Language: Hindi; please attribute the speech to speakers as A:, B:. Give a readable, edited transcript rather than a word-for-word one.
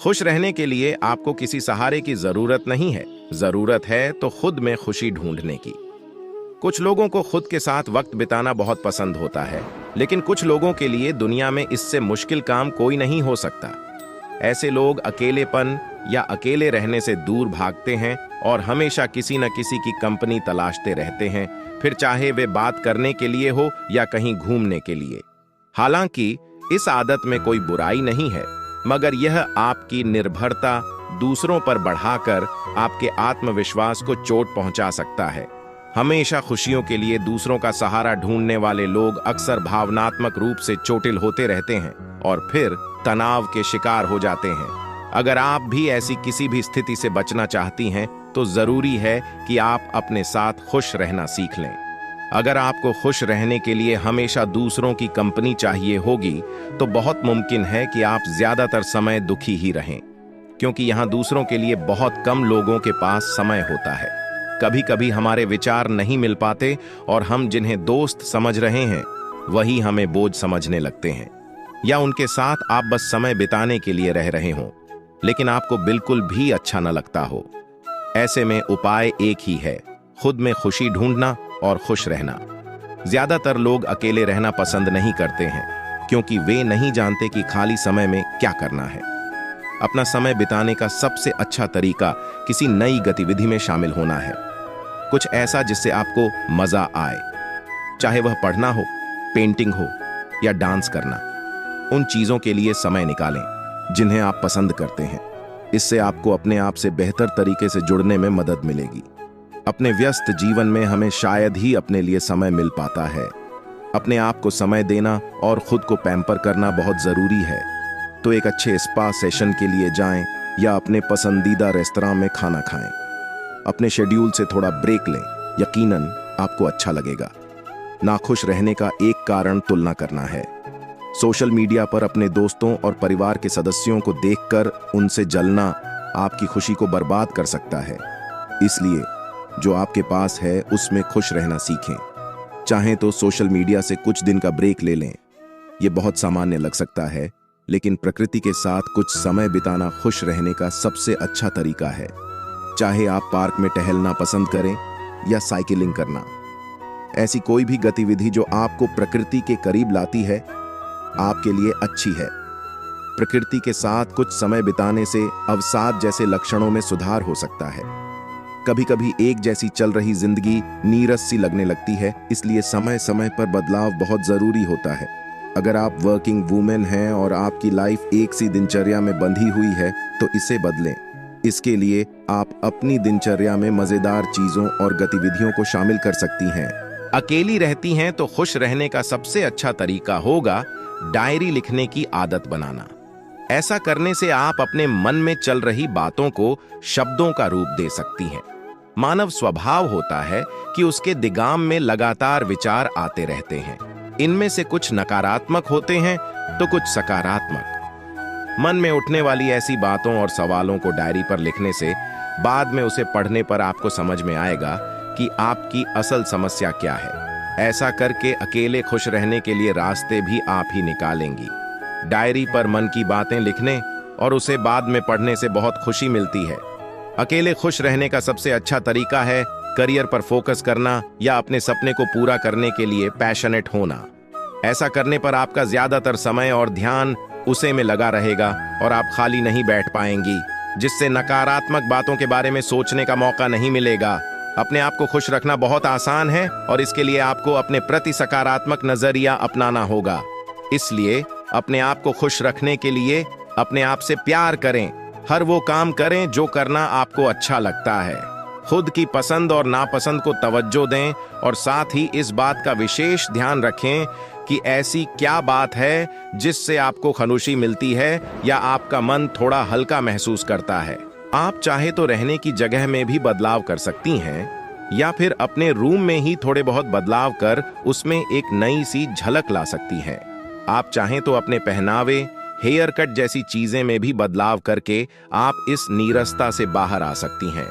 A: खुश रहने के लिए आपको किसी सहारे की जरूरत नहीं है, जरूरत है तो खुद में खुशी ढूंढने की। कुछ लोगों को खुद के साथ वक्त बिताना बहुत पसंद होता है, लेकिन कुछ लोगों के लिए दुनिया में इससे मुश्किल काम कोई नहीं हो सकता। ऐसे लोग अकेलेपन या अकेले रहने से दूर भागते हैं और हमेशा किसी न किसी की कंपनी तलाशते रहते हैं, फिर चाहे वे बात करने के लिए हो या कहीं घूमने के लिए। हालांकि इस आदत में कोई बुराई नहीं है, मगर यह आपकी निर्भरता दूसरों पर बढ़ाकर आपके आत्मविश्वास को चोट पहुंचा सकता है। हमेशा खुशियों के लिए दूसरों का सहारा ढूंढने वाले लोग अक्सर भावनात्मक रूप से चोटिल होते रहते हैं और फिर तनाव के शिकार हो जाते हैं। अगर आप भी ऐसी किसी भी स्थिति से बचना चाहती हैं, तो जरूरी है कि आप अपने साथ खुश रहना सीख लें। अगर आपको खुश रहने के लिए हमेशा दूसरों की कंपनी चाहिए होगी, तो बहुत मुमकिन है कि आप ज्यादातर समय दुखी ही रहें, क्योंकि यहाँ दूसरों के लिए बहुत कम लोगों के पास समय होता है। कभी कभी हमारे विचार नहीं मिल पाते और हम जिन्हें दोस्त समझ रहे हैं वही हमें बोझ समझने लगते हैं, या उनके साथ आप बस समय बिताने के लिए रह रहे हों, लेकिन आपको बिल्कुल भी अच्छा न लगता हो। ऐसे में उपाय एक ही है, खुद में खुशी ढूंढना और खुश रहना। ज्यादातर लोग अकेले रहना पसंद नहीं करते हैं, क्योंकि वे नहीं जानते कि खाली समय में क्या करना है। अपना समय बिताने का सबसे अच्छा तरीका किसी नई गतिविधि में शामिल होना है, कुछ ऐसा जिससे आपको मजा आए, चाहे वह पढ़ना हो, पेंटिंग हो या डांस करना। उन चीजों के लिए समय निकालें जिन्हें आप पसंद करते हैं। इससे आपको अपने आप से बेहतर तरीके से जुड़ने में मदद मिलेगी। अपने व्यस्त जीवन में हमें शायद ही अपने लिए समय मिल पाता है। अपने आप को समय देना और खुद को पैम्पर करना बहुत जरूरी है। तो एक अच्छे स्पा सेशन के लिए जाएं या अपने पसंदीदा रेस्तरां में खाना खाएं। अपने शेड्यूल से थोड़ा ब्रेक लें, यकीनन आपको अच्छा लगेगा। नाखुश रहने का एक कारण तुलना करना है। सोशल मीडिया पर अपने दोस्तों और परिवार के सदस्यों को देखकर उनसे जलना आपकी खुशी को बर्बाद कर सकता है। इसलिए जो आपके पास है उसमें खुश रहना सीखें। चाहें तो सोशल मीडिया से कुछ दिन का ब्रेक ले लें। यह बहुत सामान्य लग सकता है, लेकिन प्रकृति के साथ कुछ समय बिताना खुश रहने का सबसे अच्छा तरीका है। चाहे आप पार्क में टहलना पसंद करें या साइकिलिंग करना, ऐसी कोई भी गतिविधि जो आपको प्रकृति के करीब लाती है आपके लिए अच्छी है। प्रकृति के साथ कुछ समय बिताने से अवसाद जैसे लक्षणों में सुधार हो सकता है। कभी कभी एक जैसी चल रही जिंदगी नीरस सी लगने लगती है, इसलिए समय समय पर बदलाव बहुत जरूरी होता है। अगर आप वर्किंग वुमेन हैं और आपकी लाइफ एक सी दिनचर्या में बंधी हुई है, तो इसे बदलें। इसके लिए आप अपनी दिनचर्या में मजेदार चीजों और गतिविधियों को शामिल कर सकती हैं। अकेली रहती हैं तो खुश रहने का सबसे अच्छा तरीका होगा डायरी लिखने की आदत बनाना। ऐसा करने से आप अपने मन में चल रही बातों को शब्दों का रूप दे सकती हैं। मानव स्वभाव होता है कि उसके दिमाग में लगातार विचार आते रहते हैं। इनमें से कुछ नकारात्मक होते हैं तो कुछ सकारात्मक। मन में उठने वाली ऐसी बातों और सवालों को डायरी पर लिखने से बाद में उसे पढ़ने पर आपको समझ में आएगा कि आपकी असल समस्या क्या है। ऐसा करके अकेले खुश रहने के लिए रास्ते भी आप ही निकालेंगी। डायरी पर मन की बातें लिखने और उसे बाद में पढ़ने से बहुत खुशी मिलती है। अकेले खुश रहने का सबसे अच्छा तरीका है करियर पर फोकस करना या अपने सपने को पूरा करने के लिए पैशनेट होना। ऐसा करने पर आपका ज्यादातर समय और ध्यान उसे में लगा रहेगा और आप खाली नहीं बैठ पाएंगी, जिससे नकारात्मक बातों के बारे में सोचने का मौका नहीं मिलेगा। अपने आप को खुश रखना बहुत आसान है और इसके लिए आपको अपने प्रति सकारात्मक नजरिया अपनाना होगा। इसलिए अपने आप को खुश रखने के लिए अपने आप से प्यार करें। हर वो काम करें जो करना आपको अच्छा लगता है। खुद की पसंद और नापसंद को तवज्जो दें और साथ ही इस बात का विशेष ध्यान रखें कि ऐसी क्या बात है जिससे आपको खुशी मिलती है या आपका मन थोड़ा हल्का महसूस करता है। आप चाहे तो रहने की जगह में भी बदलाव कर सकती हैं या फिर अपने रूम में ही थोड़े बहुत बदलाव कर उसमें एक नई सी झलक ला सकती हैं। आप चाहें तो अपने पहनावे, हेयर कट जैसी चीजें में भी बदलाव करके आप इस नीरसता से बाहर आ सकती हैं।